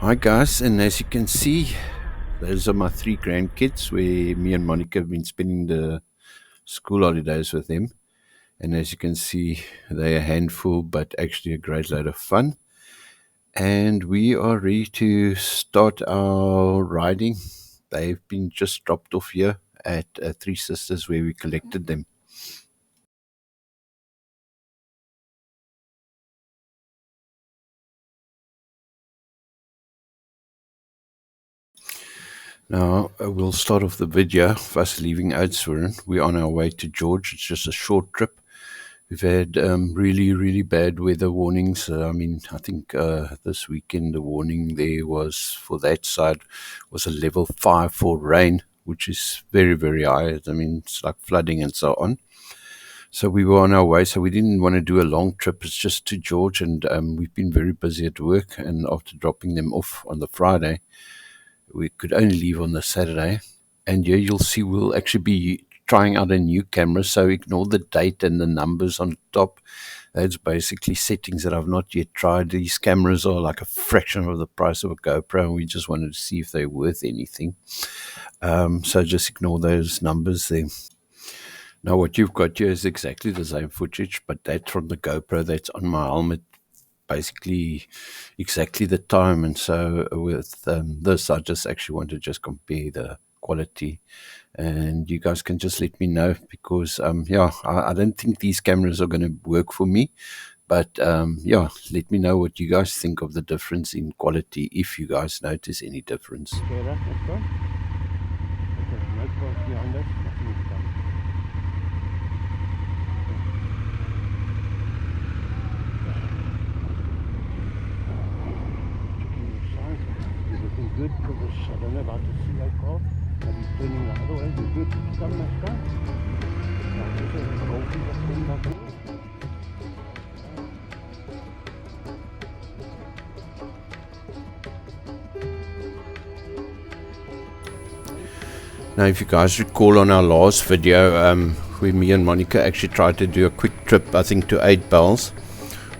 Hi guys, and as you can see, those are my three grandkids where me and Monica have been spending the school holidays with them. And as you can see, they're a handful, but actually a great load of fun. And we are ready to start our riding. They've been just dropped off here at Three Sisters where we collected them. Now, we'll start off the video of us leaving Oudtshoorn. We're on our way to George. It's just a short trip. We've had really, really bad weather warnings. I think this weekend the warning there was for that side was a level 5 for rain, which is very, very high. I mean, it's like flooding and so on. So we were on our way. So we didn't want to do a long trip. It's just to George, and we've been very busy at work. And after dropping them off on the Friday, we could only leave on the Saturday. And here you'll see we'll actually be trying out a new camera, so ignore the date and the numbers on top. That's basically settings that I've not yet tried. These cameras are like a fraction of the price of a GoPro, and we just wanted to see if they're worth anything. So just ignore those numbers there. Now what you've got here is exactly the same footage, but that's from the GoPro that's on my helmet, basically exactly the time. And so with this, I just actually want to just compare the quality, and you guys can just let me know, because I don't think these cameras are going to work for me, but let me know what you guys think of the difference in quality, if you guys notice any difference. Okay, let's go. Okay, no cars behind us, nothing is coming. Checking the signs, you're looking good for this. I don't know about the CI car. Maybe turning the other way, we're good. Come, let's go. Now, there's a goldie that's going back there. Now, if you guys recall on our last video, where me and Monica actually tried to do a quick trip, I think to 8 Bells,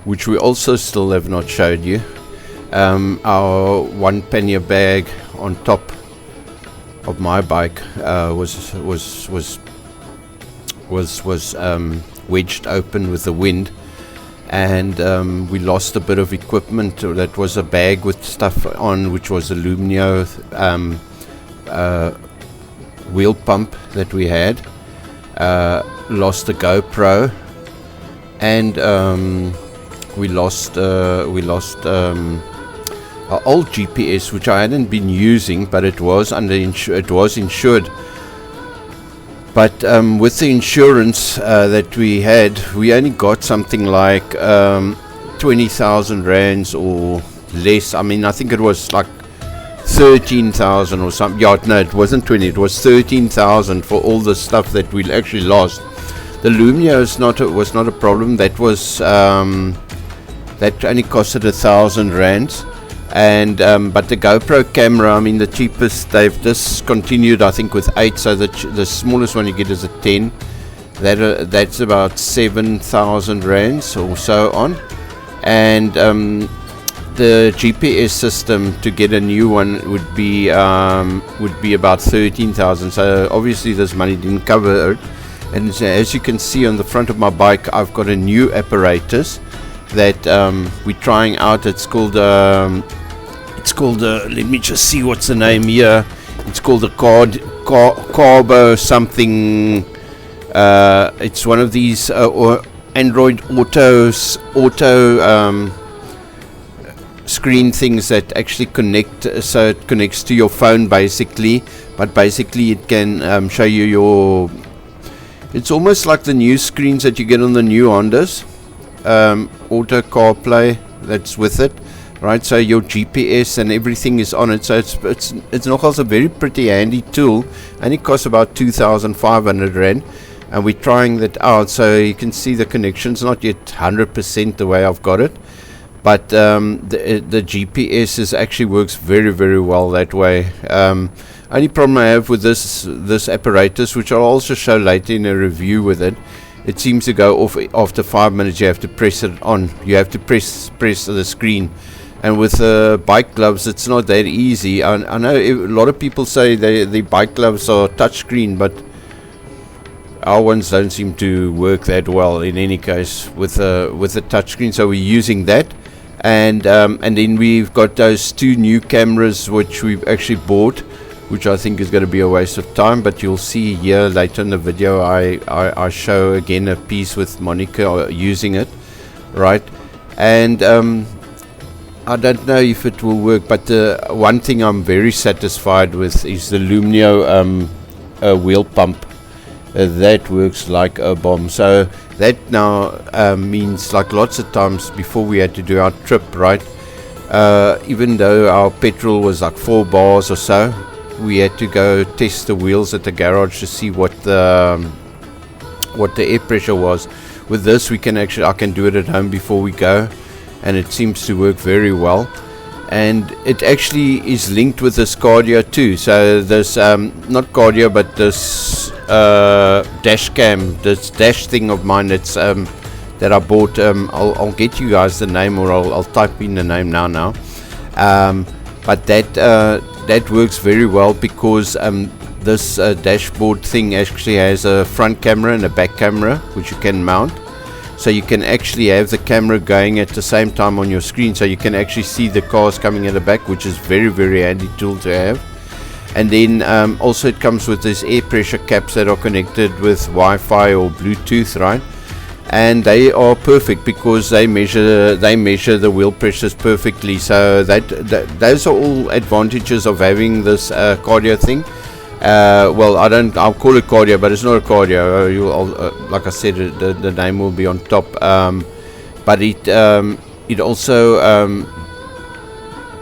which we also still have not showed you. Our one pannier bag on top of my bike was wedged open with the wind, and we lost a bit of equipment. That was a bag with stuff on, which was aluminium wheel pump that we had. Lost the GoPro, and we lost our old GPS, which I hadn't been using, but it was insured. But with the insurance that we had, we only got something like 20,000 rands or less. I mean, I think it was like 13,000 or something. Yeah, no, it wasn't 20. It was 13,000 for all the stuff that we actually lost. The Lumia was not a problem. That was that only costed 1,000 rands. And but the GoPro camera, I mean, the cheapest, they've discontinued, I think, with 8. So the smallest one you get is a 10. That's about 7,000 rands or so on. And the GPS system to get a new one would be about 13,000. So obviously this money didn't cover it. And as you can see on the front of my bike, I've got a new apparatus that we're trying out. It's called let me just see what's the name here. It's called the Carbo something. It's one of these or Android auto screen things that actually connect, so it connects to your phone basically, but basically it can show you your, it's almost like the new screens that you get on the new Hondas, auto CarPlay that's with it, right? So your GPS and everything is on it. So it's nogals a very pretty handy tool, and it costs about 2,500 rand, and we're trying that out. So you can see the connection's not yet 100% the way I've got it, but the GPS actually works very, very well that way. Only problem I have with this apparatus, which I'll also show later in a review with it, it seems to go off after 5 minutes. You have to press it on. You have to press the screen, And with bike gloves, it's not that easy. I know a lot of people say the bike gloves are touchscreen, but our ones don't seem to work that well in any case with the touchscreen. So we're using that, and then we've got those 2 new cameras which we've actually bought, which I think is going to be a waste of time, but you'll see here later in the video I show again a piece with Monica using it, right? And I don't know if it will work, but one thing I'm very satisfied with is the Lumio wheel pump. That works like a bomb. So that now means, like lots of times before we had to do our trip, right? Even though our petrol was like 4 bars or so, we had to go test the wheels at the garage to see what the air pressure was. With this, I can do it at home before we go, and it seems to work very well. And it actually is linked with this cardio too. So this not cardio, but this dash cam, this dash thing of mine that's that I bought. I'll get you guys the name, or I'll type in the name now. But that works very well because this dashboard thing actually has a front camera and a back camera which you can mount. So you can actually have the camera going at the same time on your screen, so you can actually see the cars coming at the back, which is very, very handy tool to have. And then also it comes with these air pressure caps that are connected with Wi-Fi or Bluetooth, right? And they are perfect because they measure the wheel pressures perfectly. So those are all advantages of having this cardio thing. Well, I'll call it cardio, but it's not a cardio. Like I said, the name will be on top. But it also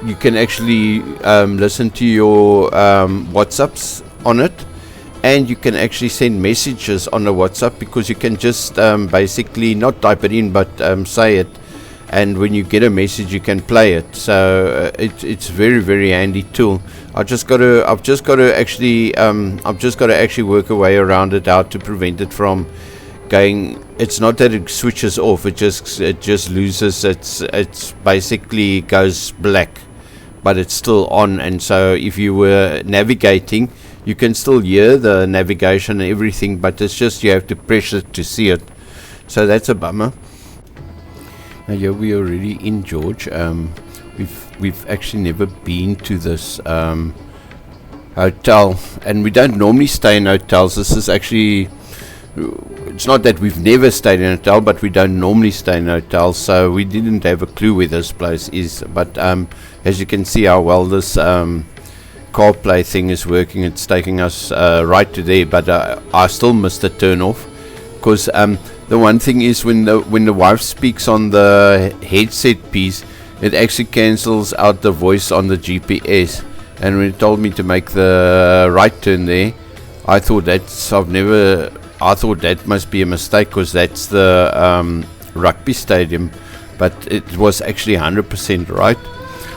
you can actually listen to your WhatsApps on it, and you can actually send messages on the WhatsApp, because you can just basically not type it in, but say it, and when you get a message you can play it. So it's very, very handy tool. I've just got to actually work a way around it, how to prevent it from going. It's not that it switches off, it just loses it's basically goes black, but it's still on. And so if you were navigating, you can still hear the navigation and everything, but it's just you have to press it to see it. So that's a bummer. Now here we are already in George. We've actually never been to this hotel, and we don't normally stay in hotels. This is actually, it's not that we've never stayed in a hotel, but we don't normally stay in hotels, so we didn't have a clue where this place is. But as you can see how well this CarPlay thing is working, it's taking us right to there. But I still missed the turn off, because the one thing is when the wife speaks on the headset piece, it actually cancels out the voice on the GPS. And when it told me to make the right turn there, I thought that must be a mistake, because that's the rugby stadium, but it was actually 100% right.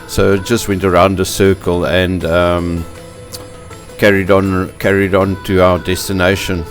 So it just went around a circle and carried on to our destination.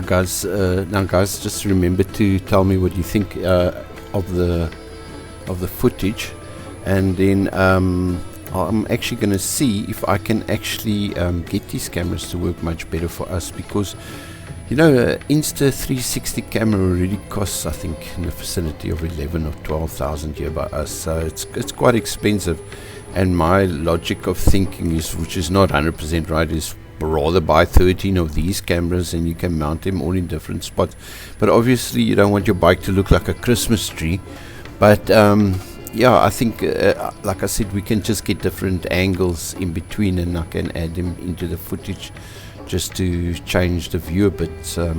Now guys, just remember to tell me what you think of the footage, and then I'm actually going to see if I can actually get these cameras to work much better for us, because you know, Insta360 camera already costs, I think, in the vicinity of 11 or 12,000 here by us, so it's quite expensive. And my logic of thinking is, which is not 100% right, is rather buy 13 of these cameras and you can mount them all in different spots. But obviously you don't want your bike to look like a Christmas tree. But yeah, I think like I said, we can just get different angles in between, and I can add them into the footage just to change the view a bit. So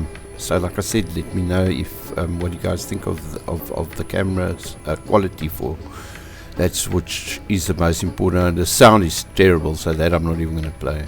like I said, let me know if what you guys think of the camera's quality. For that's which is the most important. The sound is terrible, so that I'm not even going to play.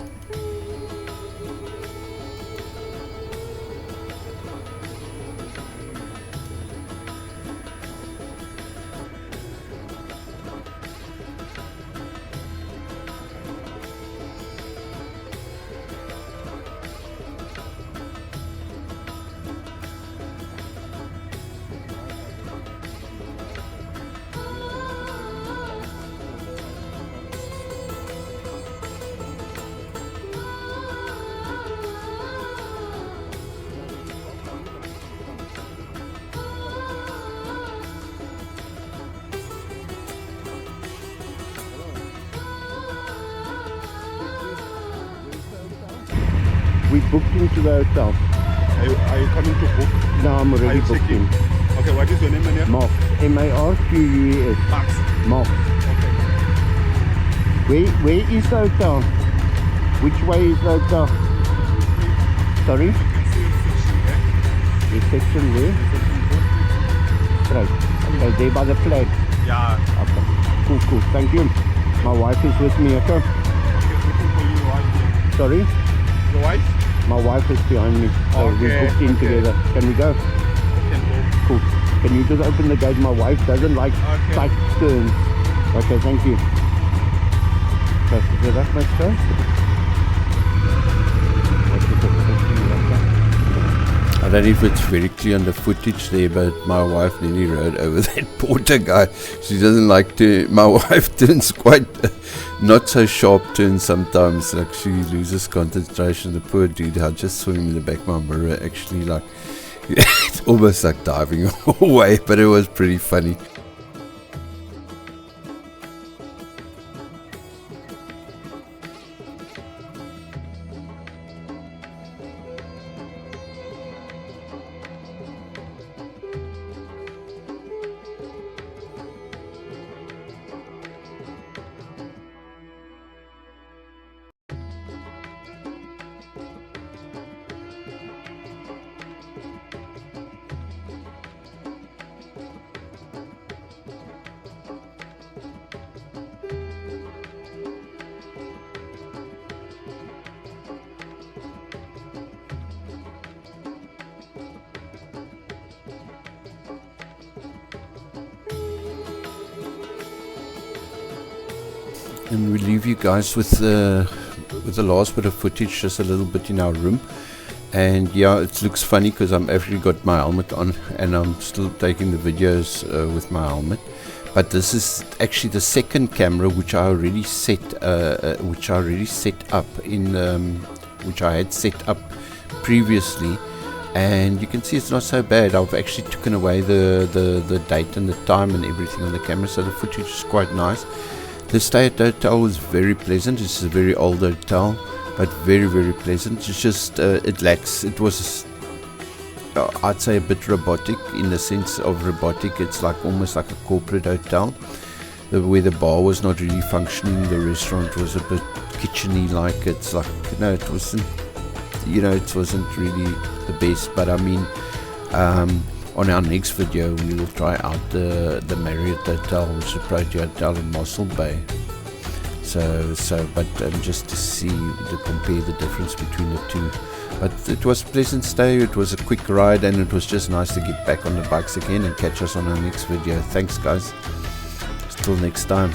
We booked into the hotel. Are you coming to book? No, I'm already booked in. Okay, what is your name and name? Mark. M-A-R-Q-U-E-S. Max. Mark. Okay. Where is the hotel? Which way is the hotel? Sorry? You can see reception there. Reception where? Right. Okay, there by the flag. Yeah. Okay. Cool. Thank you. My wife is with me, okay? Okay, looking for you right here. Sorry? Your wife? My wife is behind me. So we Okay, booked in okay. together. Can we go? Okay, go. Cool. Can you just open the gate? My wife doesn't like tight turns. Okay, thank you. Okay, is that much go? I don't know if it's very clear on the footage there, but my wife nearly rode over that Protea guy. She doesn't like to. My wife turns quite not so sharp turns sometimes. Like, she loses concentration. The poor dude. I just saw him in the back of my mirror. Actually, like it's almost like diving away, but it was pretty funny. And we leave you guys with the last bit of footage, just a little bit in our room. And yeah, it looks funny because I'm actually got my helmet on and I'm still taking the videos with my helmet. But this is actually the second camera which I already set up in which I had set up previously. And you can see it's not so bad. I've actually taken away the date and the time and everything on the camera, so the footage is quite nice. The stay at the hotel was very pleasant. It's a very old hotel, but very, very pleasant. It's just it was I'd say a bit robotic, in the sense of robotic. It's like almost like a corporate hotel, where the bar was not really functioning. The restaurant was a bit kitcheny, like it's like, no, it wasn't, it wasn't really the best. But I mean, on our next video we will try out the Marriott Hotel, which is a Protea Hotel in Mossel Bay. But just to see, to compare the difference between the two. But it was a pleasant stay, it was a quick ride, and it was just nice to get back on the bikes again and catch us on our next video. Thanks guys, till next time.